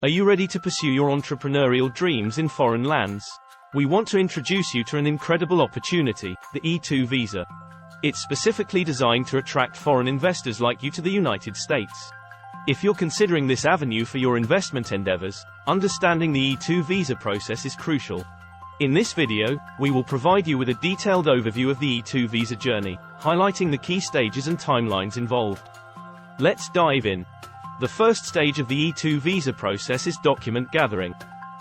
Are you ready to pursue your entrepreneurial dreams in foreign lands? We want to introduce you to an incredible opportunity, the E2 visa. It's specifically designed to attract foreign investors like you to the United States. If you're considering this avenue for your investment endeavors, understanding the E2 visa process is crucial. In this video, we will provide you with a detailed overview of the E2 visa journey, highlighting the key stages and timelines involved. Let's dive in. The first stage of the E2 visa process is document gathering.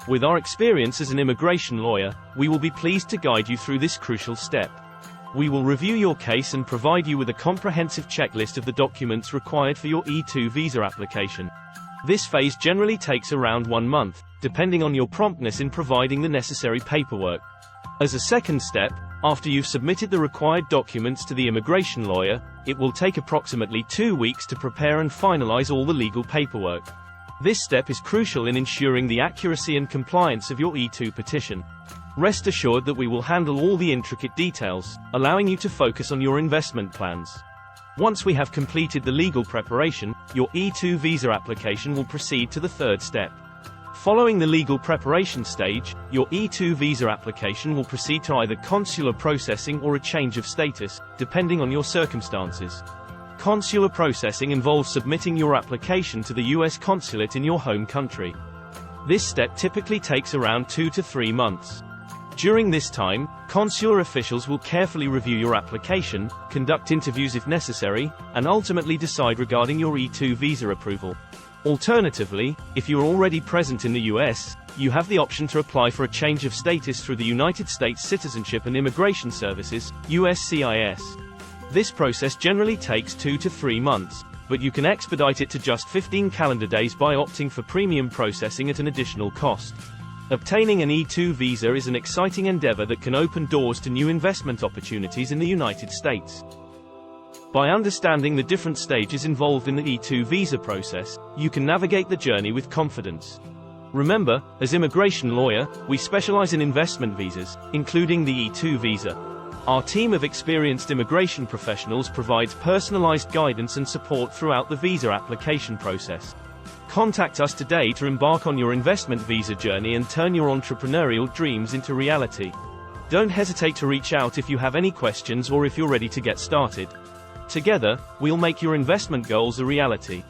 With our experience as an immigration lawyer, we will be pleased to guide you through this crucial step. We will review your case and provide you with a comprehensive checklist of the documents required for your E2 visa application. This phase generally takes around 1 month, depending on your promptness in providing the necessary paperwork. As a second step, after you've submitted the required documents to the immigration lawyer, it will take approximately 2 weeks to prepare and finalize all the legal paperwork. This step is crucial in ensuring the accuracy and compliance of your E2 petition. Rest assured that we will handle all the intricate details, allowing you to focus on your investment plans. Once we have completed the legal preparation, your E2 visa application will proceed to the third step. Following the legal preparation stage, your E2 visa application will proceed to either consular processing or a change of status, depending on your circumstances. Consular processing involves submitting your application to the U.S. consulate in your home country. This step typically takes around 2 to 3 months. During this time, consular officials will carefully review your application, conduct interviews if necessary, and ultimately decide regarding your E2 visa approval. Alternatively, if you are already present in the U.S., you have the option to apply for a change of status through the United States Citizenship and Immigration Services, USCIS. This process generally takes 2 to 3 months, but you can expedite it to just 15 calendar days by opting for premium processing at an additional cost. Obtaining an E2 visa is an exciting endeavor that can open doors to new investment opportunities in the United States. By understanding the different stages involved in the E2 visa process, you can navigate the journey with confidence. Remember, as immigration lawyer, we specialize in investment visas, including the E2 visa. Our team of experienced immigration professionals provides personalized guidance and support throughout the visa application process. Contact us today to embark on your investment visa journey and turn your entrepreneurial dreams into reality. Don't hesitate to reach out if you have any questions or if you're ready to get started. Together, we'll make your investment goals a reality.